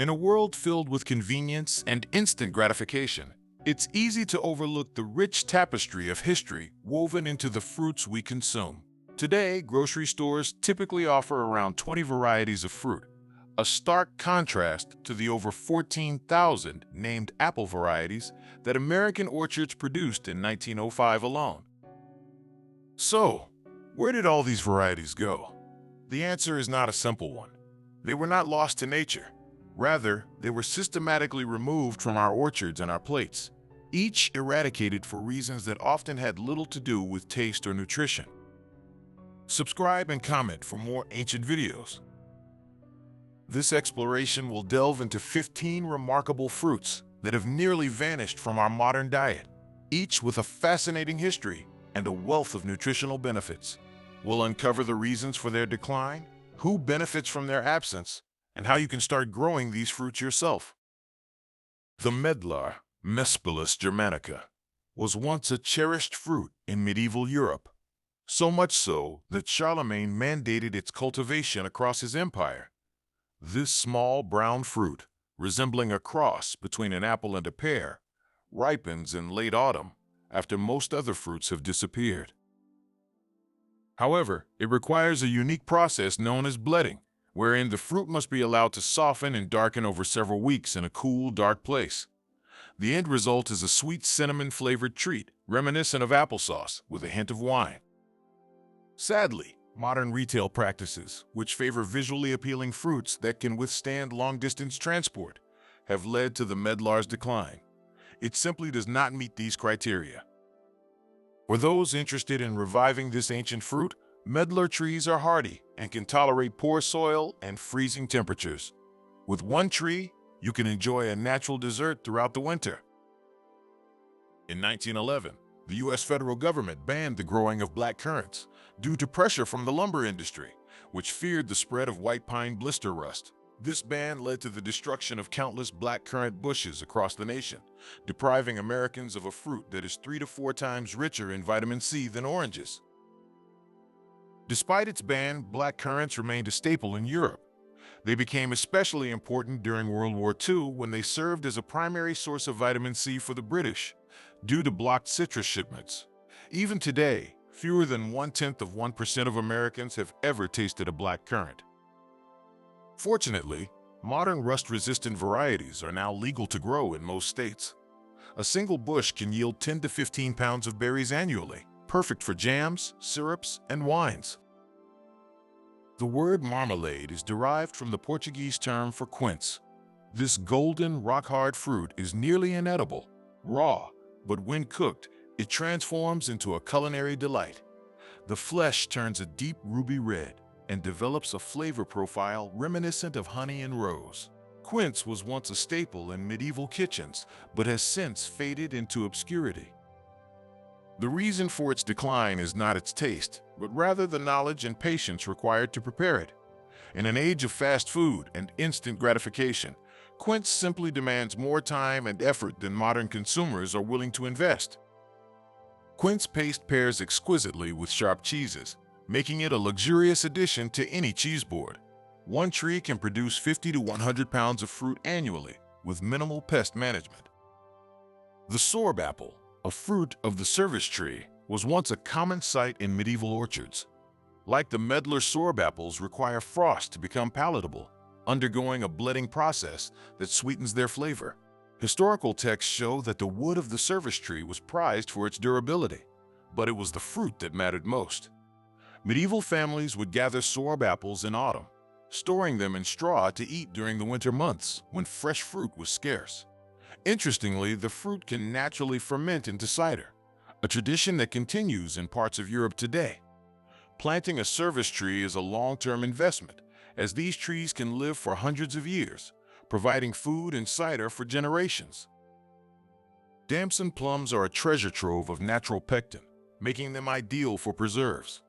In a world filled with convenience and instant gratification, it's easy to overlook the rich tapestry of history woven into the fruits we consume. Today, grocery stores typically offer around 20 varieties of fruit, a stark contrast to the over 14,000 named apple varieties that American orchards produced in 1905 alone. So, where did all these varieties go? The answer is not a simple one. They were not lost to nature. Rather, they were systematically removed from our orchards and our plates, each eradicated for reasons that often had little to do with taste or nutrition. Subscribe and comment for more ancient videos. This exploration will delve into 15 remarkable fruits that have nearly vanished from our modern diet, each with a fascinating history and a wealth of nutritional benefits. We'll uncover the reasons for their decline, who benefits from their absence, and how you can start growing these fruits yourself. The medlar, Mespilus germanica, was once a cherished fruit in medieval Europe, so much so that Charlemagne mandated its cultivation across his empire. This small brown fruit, resembling a cross between an apple and a pear, ripens in late autumn after most other fruits have disappeared. However, it requires a unique process known as bledding, wherein the fruit must be allowed to soften and darken over several weeks in a cool, dark place. The end result is a sweet cinnamon-flavored treat, reminiscent of applesauce with a hint of wine. Sadly, modern retail practices, which favor visually appealing fruits that can withstand long-distance transport, have led to the medlar's decline. It simply does not meet these criteria. For those interested in reviving this ancient fruit, medlar trees are hardy and can tolerate poor soil and freezing temperatures. With one tree, you can enjoy a natural dessert throughout the winter. In 1911, the U.S. federal government banned the growing of black currants due to pressure from the lumber industry, which feared the spread of white pine blister rust. This ban led to the destruction of countless black currant bushes across the nation, depriving Americans of a fruit that is 3 to 4 times richer in vitamin C than oranges. Despite its ban, black currants remained a staple in Europe. They became especially important during World War II when they served as a primary source of vitamin C for the British, due to blocked citrus shipments. Even today, fewer than 0.1% of Americans have ever tasted a black currant. Fortunately, modern rust-resistant varieties are now legal to grow in most states. A single bush can yield 10 to 15 pounds of berries annually, perfect for jams, syrups, and wines. The word marmalade is derived from the Portuguese term for quince. This golden, rock-hard fruit is nearly inedible, raw, but when cooked, it transforms into a culinary delight. The flesh turns a deep ruby red and develops a flavor profile reminiscent of honey and rose. Quince was once a staple in medieval kitchens, but has since faded into obscurity. The reason for its decline is not its taste, but rather the knowledge and patience required to prepare it. In an age of fast food and instant gratification, quince simply demands more time and effort than modern consumers are willing to invest. Quince paste pairs exquisitely with sharp cheeses, making it a luxurious addition to any cheese board. One tree can produce 50 to 100 pounds of fruit annually with minimal pest management. The sorb apple, a fruit of the service tree, was once a common sight in medieval orchards. Like the medlar, sorb apples require frost to become palatable, undergoing a bledding process that sweetens their flavor. Historical texts show that the wood of the service tree was prized for its durability, but it was the fruit that mattered most. Medieval families would gather sorb apples in autumn, storing them in straw to eat during the winter months when fresh fruit was scarce. Interestingly, the fruit can naturally ferment into cider, a tradition that continues in parts of Europe today. Planting a service tree is a long-term investment, as these trees can live for hundreds of years, providing food and cider for generations. Damson plums are a treasure trove of natural pectin, making them ideal for preserves.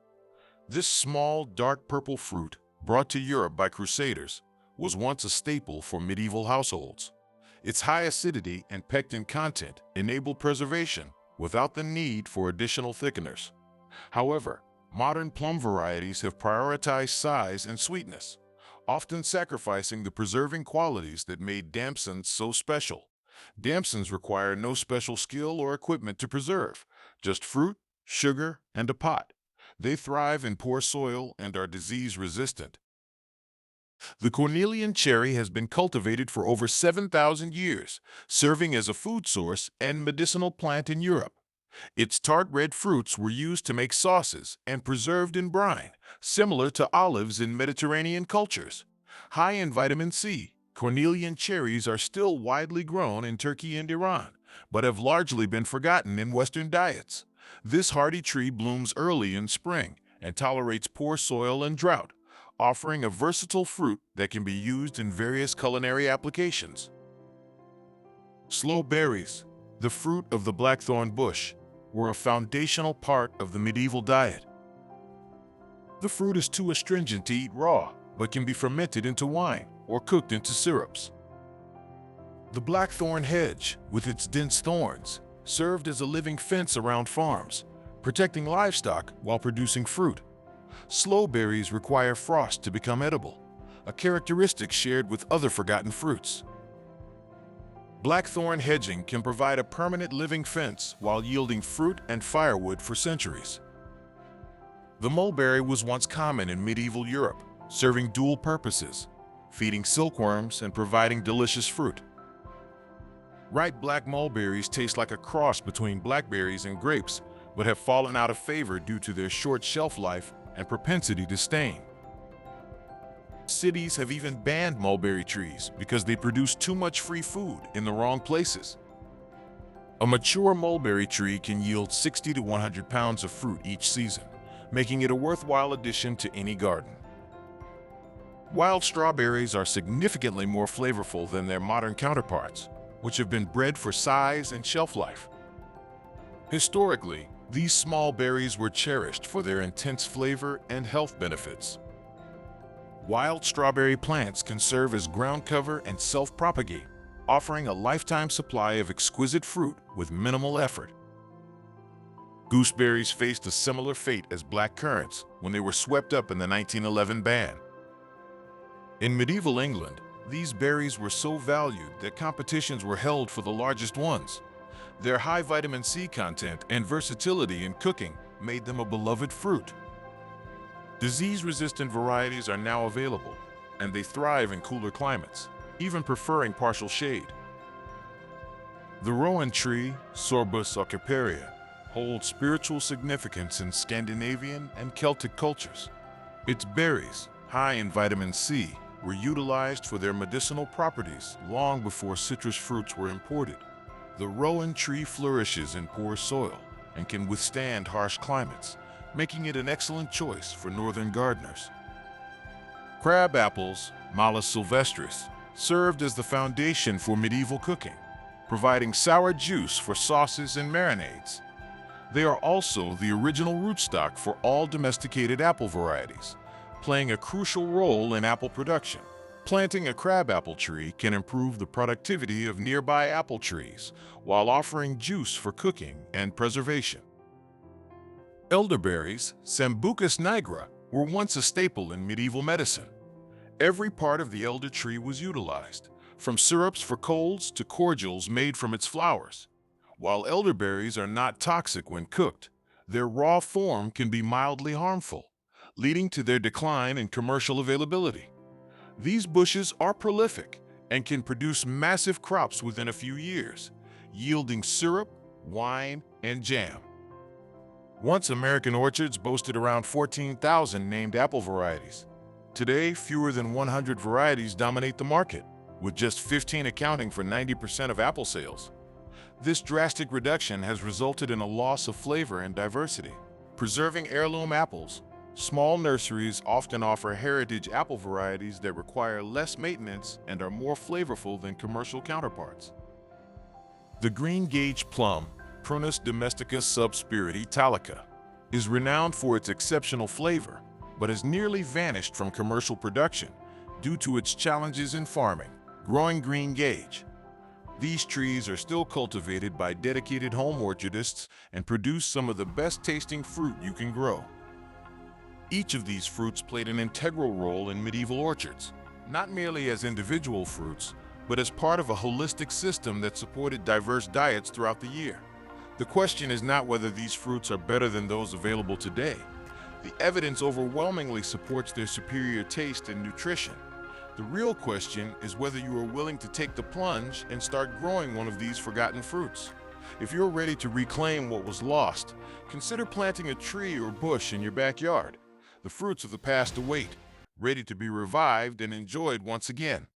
This small, dark purple fruit, brought to Europe by crusaders, was once a staple for medieval households. Its high acidity and pectin content enabled preservation without the need for additional thickeners. However, modern plum varieties have prioritized size and sweetness, often sacrificing the preserving qualities that made damsons so special. Damsons require no special skill or equipment to preserve, just fruit, sugar, and a pot. They thrive in poor soil and are disease-resistant. The Cornelian cherry has been cultivated for over 7,000 years, serving as a food source and medicinal plant in Europe. Its tart red fruits were used to make sauces and preserved in brine, similar to olives in Mediterranean cultures. High in vitamin C, Cornelian cherries are still widely grown in Turkey and Iran, but have largely been forgotten in Western diets. This hardy tree blooms early in spring and tolerates poor soil and drought, offering a versatile fruit that can be used in various culinary applications. Sloe berries, the fruit of the blackthorn bush, were a foundational part of the medieval diet. The fruit is too astringent to eat raw, but can be fermented into wine or cooked into syrups. The blackthorn hedge, with its dense thorns, served as a living fence around farms, protecting livestock while producing fruit. Sloe berries require frost to become edible, a characteristic shared with other forgotten fruits. Blackthorn hedging can provide a permanent living fence while yielding fruit and firewood for centuries. The mulberry was once common in medieval Europe, serving dual purposes, feeding silkworms and providing delicious fruit. Ripe black mulberries taste like a cross between blackberries and grapes, but have fallen out of favor due to their short shelf life and propensity to stain. Cities have even banned mulberry trees because they produce too much free food in the wrong places. A mature mulberry tree can yield 60 to 100 pounds of fruit each season, making it a worthwhile addition to any garden. Wild strawberries are significantly more flavorful than their modern counterparts, which have been bred for size and shelf life. Historically, these small berries were cherished for their intense flavor and health benefits. Wild strawberry plants can serve as ground cover and self-propagate, offering a lifetime supply of exquisite fruit with minimal effort. Gooseberries faced a similar fate as black currants when they were swept up in the 1911 ban. In medieval England, these berries were so valued that competitions were held for the largest ones. Their high vitamin C content and versatility in cooking made them a beloved fruit. Disease-resistant varieties are now available, and they thrive in cooler climates, even preferring partial shade. The rowan tree, Sorb or holds spiritual significance in Scandinavian and Celtic cultures. Its berries, high in vitamin C, were utilized for their medicinal properties long before citrus fruits were imported. The rowan tree flourishes in poor soil and can withstand harsh climates, making it an excellent choice for northern gardeners. Crab apples, Malus sylvestris, served as the foundation for medieval cooking, providing sour juice for sauces and marinades. They are also the original rootstock for all domesticated apple varieties, playing a crucial role in apple production. Planting a crabapple tree can improve the productivity of nearby apple trees while offering juice for cooking and preservation. Elderberries, Sambucus nigra, were once a staple in medieval medicine. Every part of the elder tree was utilized, from syrups for colds to cordials made from its flowers. While elderberries are not toxic when cooked, their raw form can be mildly harmful, leading to their decline in commercial availability. These bushes are prolific and can produce massive crops within a few years, yielding syrup, wine, and jam. Once American orchards boasted around 14,000 named apple varieties. Today, fewer than 100 varieties dominate the market, with just 15 accounting for 90% of apple sales. This drastic reduction has resulted in a loss of flavor and diversity. Preserving heirloom apples, small nurseries often offer heritage apple varieties that require less maintenance and are more flavorful than commercial counterparts. The green gauge plum, Prunus domestica sub spirit italica, is renowned for its exceptional flavor, but has nearly vanished from commercial production due to its challenges in farming. Growing green gauge. These trees are still cultivated by dedicated home orchardists and produce some of the best tasting fruit you can grow. Each of these fruits played an integral role in medieval orchards, not merely as individual fruits, but as part of a holistic system that supported diverse diets throughout the year. The question is not whether these fruits are better than those available today. The evidence overwhelmingly supports their superior taste and nutrition. The real question is whether you are willing to take the plunge and start growing one of these forgotten fruits. If you're ready to reclaim what was lost, consider planting a tree or bush in your backyard. The fruits of the past await, ready to be revived and enjoyed once again.